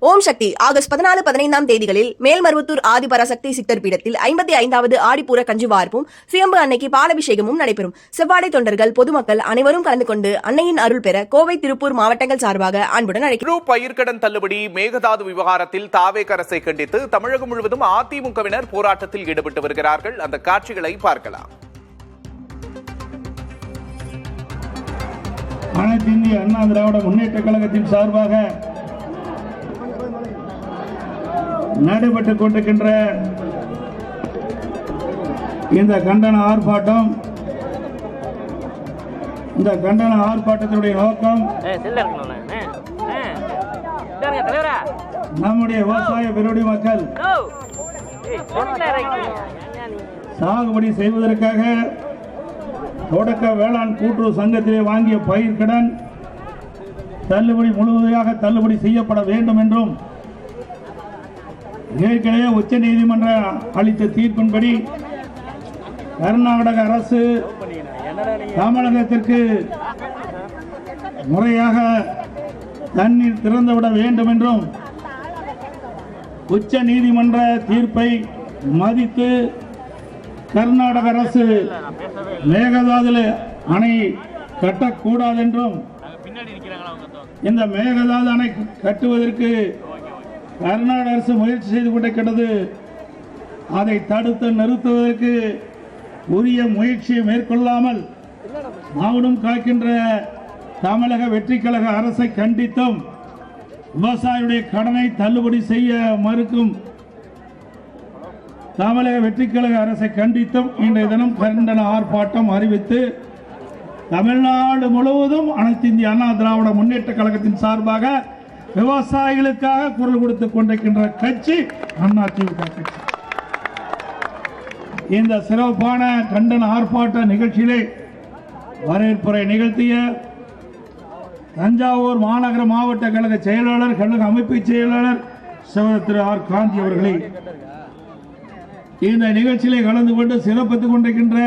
ஓம் சக்தி August 14-15 தேதிகளில் மேல்மருவத்தூர் ஆதிபராசக்தி சித்தர் பீடத்தில் 55வது ஆடிப்பூர கஞ்சி வார்ப்பும் சுயம்பு அன்னைக்கு பாலபிஷேகமும் நடைபெறும். செவ்வாடை தொண்டர்கள் பொதுமக்கள் அனைவரும் கலந்து கொண்டு அன்னையின் அருள் பெற கோவை, திருப்பூர் மாவட்டங்கள் சார்பாக அன்புடன் அழைக்கிறோம். பயிர்க்கடன் தள்ளுபடி மேகதாது விவகாரத்தில் தாவேக அரசை கண்டித்து தமிழகம் முழுவதும் அதிமுகவினர் போராட்டத்தில் ஈடுபட்டு வருகிறார்கள். அந்த காட்சிகளை பார்க்கலாம். அனைத்து இந்திய அண்ணா திராவிட முன்னேற்ற கழகத்தின் சார்பாக நடைபெற்றுக் கொண்டிருக்கின்ற இந்த கண்டன ஆர்ப்பாட்டத்தினுடைய நோக்கம் நம்முடைய விவசாய பெருடி மக்கள் சாகுபடி செய்வதற்காக தொடக்க வேளாண் கூட்டுறவு சங்கத்திலே வாங்கிய பயிர்க்கடன் முழுவதுமாக தள்ளுபடி செய்யப்பட வேண்டும் என்றும் ஏற்கனவே உச்ச நீதிமன்றம் அளித்த தீர்ப்பின்படி கர்நாடக அரசு தமிழகத்திற்கு முறையாக தண்ணீர் திறந்துவிட வேண்டும் என்றும் உச்ச நீதிமன்ற தீர்ப்பை மதித்து கர்நாடக அரசு மேகதாது அணை கட்டக்கூடாது என்றும் இந்த மேகதாது அணை கட்டுவதற்கு கர்நாடக அரசு முயற்சி செய்து கொண்டிருக்கிறது. அதை தடுத்து நிறுத்துவதற்கு உரிய முயற்சியை மேற்கொள்ளாமல் மௌனம் காக்கின்ற தமிழக வெற்றி கழக அரசை கண்டித்தும் விவசாயியுடைய கடனை தள்ளுபடி செய்ய மறுக்கும் தமிழக வெற்றி கழக அரசை கண்டித்தும் இன்றைய தினம் கண்டன ஆர்ப்பாட்டம் அறிவித்து தமிழ்நாடு முழுவதும் அனைத்து இந்திய அண்ணா திராவிட முன்னேற்ற கழகத்தின் சார்பாக விவசாயிகளுக்காக குரல் கொடுத்துக் கொண்டிருக்கின்ற கட்சி அதிமுக கட்சி. இந்த சிறப்பான கண்டன ஆர்ப்பாட்ட நிகழ்ச்சியிலே வரவேற்புரை நிகழ்த்திய தஞ்சாவூர் மாநகர மாவட்ட கழக செயலாளர், கழக அமைப்பு செயலாளர் திரு ஆர் காந்தி அவர்களை இந்த நிகழ்ச்சியிலே கலந்து கொண்டு சிறப்பித்துக் கொண்டிருக்கின்ற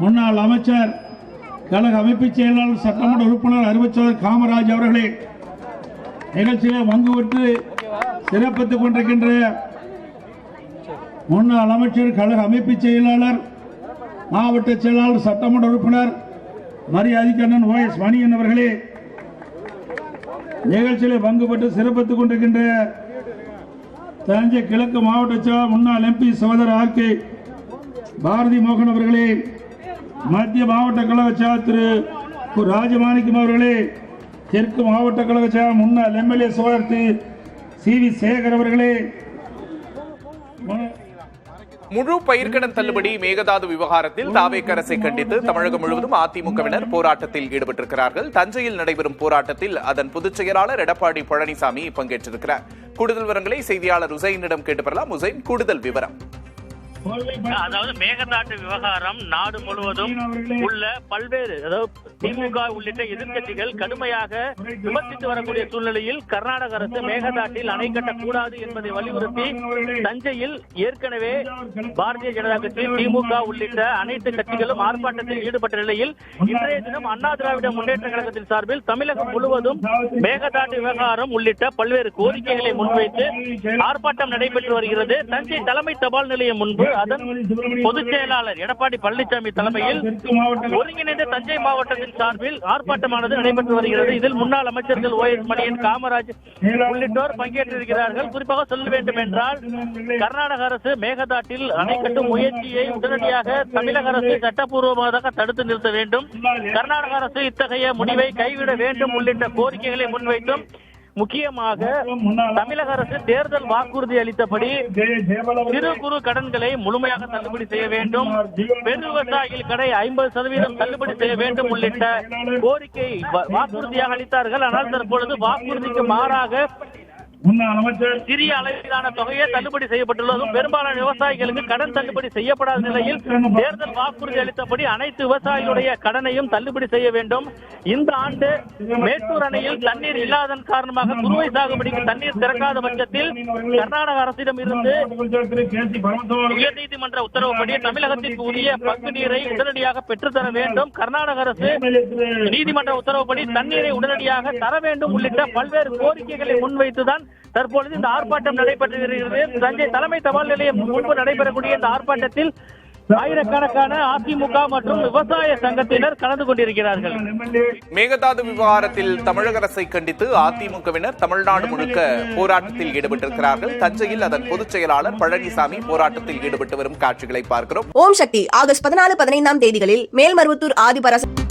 முன்னாள் அமைச்சர், கழக அமைப்பு செயலாளர், சட்டமன்ற உறுப்பினர் அறிவிச்சவர் காமராஜ் அவர்களே நிகழ்ச்சியிலே பங்கு பெற்று சிறப்பித்துக் கொண்டிருக்கின்ற முன்னாள் அமைச்சர், கழக அமைப்பு செயலாளர், மாவட்ட செயலாளர், சட்டமன்ற உறுப்பினர் மரியாதைக்கண்ணன் OS மணியன் அவர்களே நிகழ்ச்சியிலே பங்கு பெற்று சிறப்பித்துக் கொண்டிருக்கின்ற தஞ்சை கிழக்கு மாவட்ட முன்னாள் MP சகோதரர் RK பாரதி மோகன் அவர்களே, மத்திய மாவட்ட கழக செயலாளர் திரு ராஜமாணிக்கம் அவர்களே, தெற்கு மாவட்ட கழக செயலாளர் முன்னாள் MLA சகோதரர் CV சேகர் அவர்களே, முழு பயிர்க்கடன் தள்ளுபடி மேகதாது விவகாரத்தில் தாவேக அரசை கண்டித்து தமிழகம் முழுவதும் அதிமுகவினர் போராட்டத்தில் ஈடுபட்டிருக்கிறார்கள். தஞ்சையில் நடைபெறும் போராட்டத்தில் அதன் பொதுச் செயலாளர் எடப்பாடி பழனிசாமி பங்கேற்றிருக்கிறார். கூடுதல் விவரங்களை செய்தியாளர் உசைனிடம் கேட்டு பெறலாம். உசைன், கூடுதல் விவரம். அதாவது மேகதாட்டு விவகாரம் நாடு முழுவதும் உள்ள பல்வேறு, அதாவது திமுக உள்ளிட்ட எதிர்க்கட்சிகள் கடுமையாக விமர்சித்து வரக்கூடிய சூழ்நிலையில் கர்நாடக அரசு மேகதாட்டில் அணை கட்டக்கூடாது என்பதை வலியுறுத்தி தஞ்சையில் ஏற்கனவே பாரதிய ஜனதா கட்சி, திமுக உள்ளிட்ட அனைத்து கட்சிகளும் ஆர்ப்பாட்டத்தில் ஈடுபட்ட நிலையில் இன்றைய தினம் அண்ணா திராவிட முன்னேற்ற கழகத்தின் சார்பில் தமிழகம் முழுவதும் மேகதாட்டு விவகாரம் உள்ளிட்ட பல்வேறு கோரிக்கைகளை முன்வைத்து ஆர்ப்பாட்டம் நடைபெற்று வருகிறது. தஞ்சை தலைமை தபால் நிலையம் முன்பு அதன் பொதுச் செயலாளர் எடப்பாடி பழனிசாமி தலைமையில் ஒருங்கிணைந்த தஞ்சை மாவட்டத்தின் சார்பில் ஆர்ப்பாட்டமானது நடைபெற்று வருகிறது. இதில் முன்னாள் அமைச்சர்கள் OS மணியன், காமராஜ் உள்ளிட்டோர் பங்கேற்றிருக்கிறார்கள். குறிப்பாக சொல்ல வேண்டும் என்றால், கர்நாடக அரசு மேகதாட்டில் அணை கட்டும் முயற்சியை உடனடியாக தமிழக அரசு சட்டப்பூர்வமாக தடுத்து நிறுத்த வேண்டும், கர்நாடக அரசு இத்தகைய முடிவை கைவிட வேண்டும் உள்ளிட்ட கோரிக்கைகளை முன்வைத்தும் முக்கியமாக தமிழக அரசு தேர்தல் வாக்குறுதி அளித்தபடி சிறு குறு கடன்களை முழுமையாக தள்ளுபடி செய்ய வேண்டும், பெரு விவசாயிகள் கடை 50% தள்ளுபடி செய்ய வேண்டும் உள்ளிட்ட கோரிக்கை வாக்குறுதியாக அளித்தார்கள். ஆனால் தற்பொழுது வாக்குறுதிக்கு மாறாக முன்னாள் அமைச்சர் சிறிய அளவிலான தொகையே தள்ளுபடி செய்யப்பட்டுள்ளதும் பெரும்பாலான விவசாயிகளுக்கு கடன் தள்ளுபடி செய்யப்படாத நிலையில் தேர்தல் வாக்குறுதி அளித்தபடி அனைத்து விவசாயிகளுடைய கடனையும் தள்ளுபடி செய்ய வேண்டும். இந்த ஆண்டு மேட்டூர் அணையில் தண்ணீர் இல்லாதன் காரணமாக குறுவை சாகுபடிக்கு தண்ணீர் திறக்காத பட்சத்தில் கர்நாடக அரசிடம் இருந்து உயர்நீதிமன்ற உத்தரவுப்படி தமிழகத்திற்கு உரிய பங்கு நீரை உடனடியாக பெற்றுத்தர வேண்டும். கர்நாடக அரசு நீதிமன்ற உத்தரவுப்படி தண்ணீரை உடனடியாக தர வேண்டும் உள்ளிட்ட பல்வேறு கோரிக்கைகளை முன்வைத்துதான் தற்பொழுது இந்த ஆர்ப்பாட்டம் நடைபெற்று வருகிறது. தஞ்சை தலைமை தபால் நிலையம் முன்பு நடைபெறக்கூடிய இந்த ஆர்ப்பாட்டத்தில் ஆயிரக்கணக்கான அதிமுக மற்றும் விவசாய சங்கத்தினர் கலந்து கொண்டிருக்கிறார்கள். மேகதாது விவகாரத்தில் தமிழக அரசை கண்டித்து அதிமுகவினர் தமிழ்நாடு முழுக்க போராட்டத்தில் ஈடுபட்டிருக்கிறார்கள். தஞ்சையில் அதன் பொதுச் செயலாளர் பழனிசாமி போராட்டத்தில் ஈடுபட்டு வரும் காட்சிகளை பார்க்கிறோம். ஓம் சக்தி ஆகஸ்ட் 14, 15 தேதிகளில் மேல்மருவத்தூர் ஆதிபராசக்தி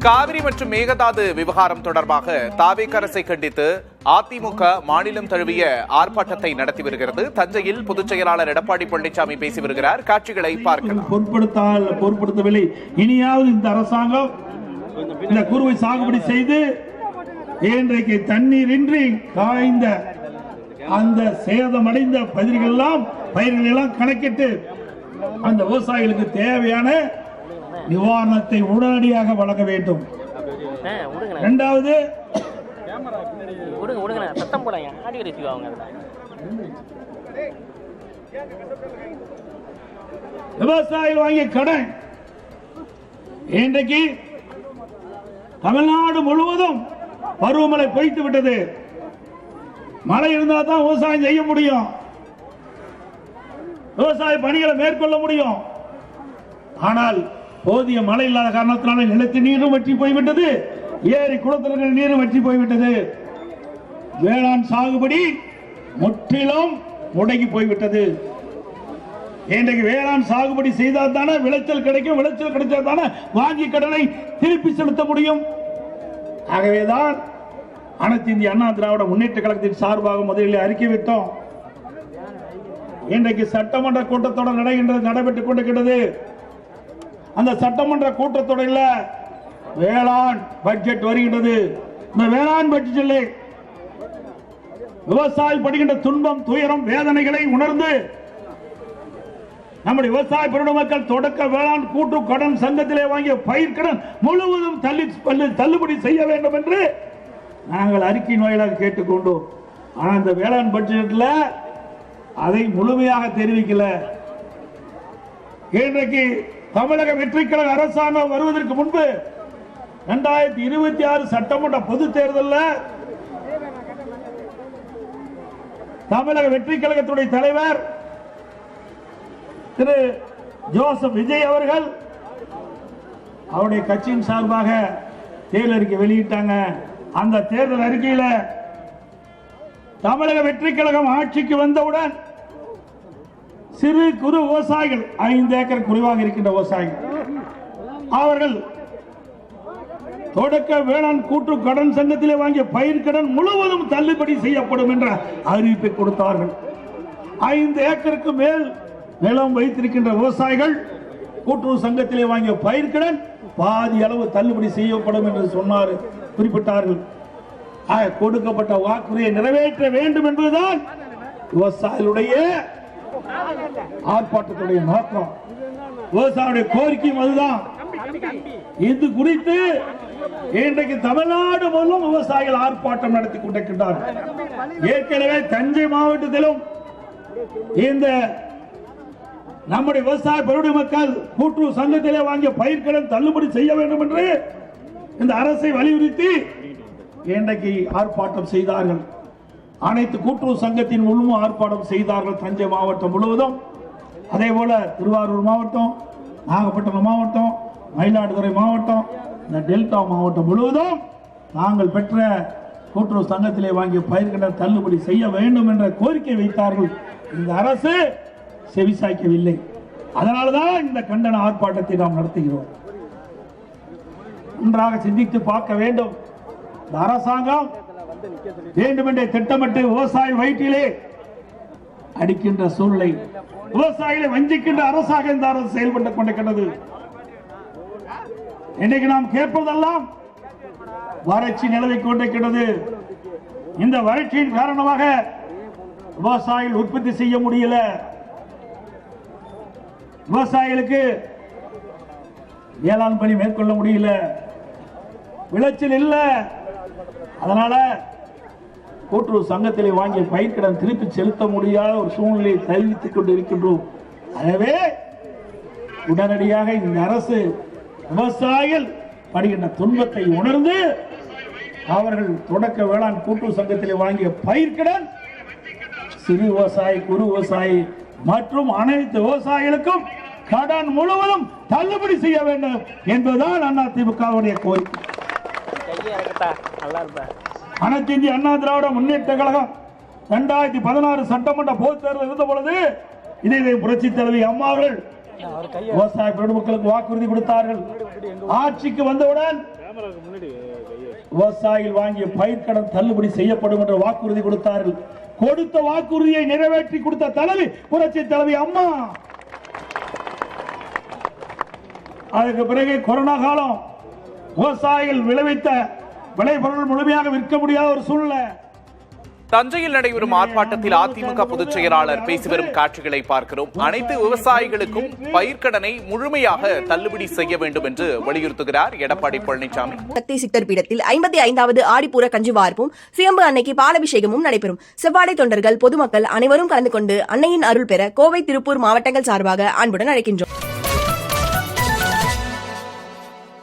காவிரி மற்றும் மேகதாது விவகாரம் தொடர்பாக தாவேக அரசை கண்டித்து அதிமுக மாநிலம் தழுவிய ஆர்ப்பாட்டத்தை நடத்தி வருகிறது. தஞ்சையில் பொதுச் செயலாளர் எடப்பாடி பழனிசாமி பேசி வருகிறார். காட்சிகளை பார்க்கலாம். பொருட்படுத்தவில்லை. இனியாவது இந்த அரசாங்கம் இந்த குறுவை சாகுபடி செய்து இன்றைக்கு தண்ணீரின்றி காய்ந்த அந்த சேதமடைந்த பயிர்கள் எல்லாம் கணக்கிட்டு அந்த விவசாயிகளுக்கு தேவையான நிவாரணத்தை உடனடியாக வழங்க வேண்டும். இரண்டாவது, விவசாயிகள் வாங்கிய கடன் இன்றைக்கு தமிழ்நாடு முழுவதும் பருவமழை பொய்த்து விட்டது. மழை இருந்தால் தான் விவசாயம் செய்ய முடியும், விவசாய பணிகளை மேற்கொள்ள முடியும். ஆனால் போதிய மழை இல்லாத காரணத்தினால நிலத்தின் நீரும் வற்றி போய்விட்டது, ஏரி குளத்திற்கு நீரும் வற்றி போய்விட்டது. வேளாண் சாகுபடி முற்றிலும் முடங்கி போய்விட்டது. இன்றைக்கு வேளாண் சாகுபடி செய்தால் தானே விளைச்சல் கிடைக்கும், விளைச்சல் கிடைத்தால் தானே வாங்கி கடனை திருப்பி செலுத்த முடியும். ஆகவேதான் அனைத்து இந்திய அண்ணா திராவிட முன்னேற்ற கழகத்தின் சார்பாக முதலில் அறிக்கை விட்டோம். இன்றைக்கு சட்டமன்ற கூட்டத்தொடர் நடைபெற்றுக் கொண்டிருக்கிறது. அந்த சட்டமன்ற கூட்டத்தொடரில் வேளாண் பட்ஜெட் வருகின்றது. இந்த வேளாண் பட்ஜெட்டில் விவசாயி படுகின்ற துன்பம், துயரம், வேதனைகளை உணர்ந்து நம்முடைய விவசாய பெருமக்கள் தொடக்க வேளாண் கூட்டு கடன் சங்கத்திலே வாங்கிய பயிர்க்கடன் முழுவதும் தள்ளுபடி செய்ய வேண்டும் என்று நாங்கள் அறிக்கையின் வாயிலாக கேட்டுக்கொண்டோம். ஆனால் இந்த வேளாண் பட்ஜெட்டில் அதை முழுமையாக தெரிவிக்கல. இன்றைக்கு தமிழக வெற்றி கழக அரசாங்கம் வருவதற்கு முன்பு 2026 சட்டமன்ற பொது தேர்தலில் தமிழக வெற்றி கழகத்துடைய தலைவர் திரு ஜோசப் விஜய் அவர்கள் அவருடைய கட்சியின் சார்பாக தேர்தல் அறிக்கை வெளியிட்டாங்க. அந்த தேர்தல் அறிக்கையில் தமிழக வெற்றி கழகம் ஆட்சிக்கு வந்தவுடன் சிறு குறு விவசாயிகள் 5 ஏக்கர் குறைவாக இருக்கின்ற விவசாயிகள் அவர்கள் தொடக்க வேளாண் கூட்டு கடன் சங்கத்திலே வாங்கிய பயிர் கடன் முழுவதும் தள்ளுபடி செய்யப்படும் என்ற அறிவிப்பை கொடுத்தார்கள். 5 ஏக்கருக்கு மேல் நிலம் வைத்திருக்கின்ற விவசாயிகள் கூட்டுறவு சங்கத்திலே வாங்கிய பயிர் கடன் பாதி அளவு தள்ளுபடி செய்யப்படும் என்று சொன்னார், குறிப்பிட்டார்கள். கொடுக்கப்பட்ட வாக்குறுதியை நிறைவேற்ற வேண்டும் என்பதுதான் விவசாயிகளுடைய ஆர்ப்பாட்டத்துடைய நோக்கம், விவசாயிகளுடைய கோரிக்கையும் அதுதான். இது குறித்து இன்றைக்கு தமிழ்நாடு முழுவதும் விவசாயிகள் ஆர்ப்பாட்டம் நடத்தி கொண்டிருக்கின்றார்கள். ஏற்கனவே தஞ்சை மாவட்டத்திலும் இந்த நம்முடைய விவசாய பெருடைய மக்கள் கூட்டுறவு சங்கத்திலே வாங்கிய பயிர்க்கடன் தள்ளுபடி செய்ய வேண்டும் என்று இந்த அரசை வலியுறுத்தி இன்றைக்கு ஆர்ப்பாட்டம் செய்தார்கள். அனைத்து கூட்டுறவு சங்கத்தின் முழுவதும் ஆர்ப்பாட்டம் செய்தார்கள். தஞ்சை மாவட்டம் முழுவதும், அதே போல திருவாரூர் மாவட்டம், நாகப்பட்டினம் மாவட்டம், மயிலாடுதுறை மாவட்டம், இந்த டெல்டா மாவட்டம் முழுவதும் நாங்கள் பெற்ற கூட்டுறவு சங்கத்திலே வாங்கிய பயிர்களை தள்ளுபடி செய்ய வேண்டும் என்ற கோரிக்கை வைத்தார்கள். இந்த அரசு செவிசாய்க்கவில்லை. அதனால்தான் இந்த கண்டன ஆர்ப்பாட்டத்தை நாம் நடத்துகிறோம். நன்றாக சிந்தித்து பார்க்க வேண்டும். இந்த அரசாங்கம் வேண்டுமென்றே திட்டமிட்டு விவசாய வயிற்றிலே அடிக்கின்ற சூழ்நிலை, விவசாயிகளை வஞ்சிக்கின்ற அரசாக இந்த அரசு செயல்பட்டுக் கொண்டிருக்கிறது. இன்னைக்கு நாம் கேட்பதெல்லாம் வறட்சி நிலவை கொண்டிருக்கிறது. இந்த வறட்சியின் காரணமாக விவசாயிகள் உற்பத்தி செய்ய முடியல. விவசாயிகளுக்கு வேளாண் பணி மேற்கொள்ள முடியல, விளைச்சல் இல்ல. அதனால கூட்டுறவு சங்கத்தில் வாங்கிய பயிர்க்கடன் திருப்பி செலுத்த முடியாத ஒரு சூழ்நிலையை தெரிவித்துக் கொண்டிருக்கின்றோம். எனவே உடனடியாக இந்த அரசு விவசாயிகள் படுகின்ற துன்பத்தை உணர்ந்து அவர்கள் தொடக்க வேளாண் கூட்டுறவு சங்கத்தில் வாங்கிய பயிர்க்கடன் சிறு விவசாயி, குறு விவசாயி மற்றும் அனைத்து விவசாயிகளுக்கும் கடன் முழுவதும் தள்ளுபடி செய்ய வேண்டும் என்பதுதான் அதிமுகவுடைய கோரிக்கை. அனைத்து இந்திய அண்ணா திராவிட முன்னேற்ற கழகம் 2016 சட்டமன்ற பொதுத் தேர்தல் இருந்த பொழுது இதை புரட்சி தலைவி அம்மா அவர்கள் விவசாய பெருமக்களுக்கு வாக்குறுதி கொடுத்தார்கள். ஆட்சிக்கு வந்தவுடன் விவசாயிகள் வாங்கிய பயிர்க்கடன் தள்ளுபடி செய்யப்படும் என்ற வாக்குறுதி கொடுத்தார்கள். கொடுத்த வாக்குறுதியை நிறைவேற்றி கொடுத்த தலைவி புரட்சி தலைவி அம்மா. அதற்கு பிறகு கொரோனா காலம், விவசாயிகள் விளைவித்த விளைபொருள் முழுமையாக விற்க முடியாத ஒரு சூழ்நிலை. தஞ்சையில் நடைபெறும் ஆர்ப்பாட்டத்தில் அதிமுக பொதுச் செயலாளர் பேசி வரும் காட்சிகளை பார்க்கிறோம். அனைத்து விவசாயிகளுக்கும் பயிர்க்கடனை முழுமையாக தள்ளுபடி செய்ய வேண்டும் என்று வலியுறுத்துகிறார் எடப்பாடி பழனிசாமி. சக்தி சித்தர் பீடத்தில் 55வது ஆடிப்பூர கஞ்சி வார்ப்பும் சுயம்பு அன்னைக்கு பாலபிஷேகமும் நடைபெறும். செவ்வாடை தொண்டர்கள், பொதுமக்கள் அனைவரும் கலந்து கொண்டு அன்னையின் அருள் பெற கோவை, திருப்பூர் மாவட்டங்கள் சார்பாக அன்புடன் அழைக்கின்றோம்.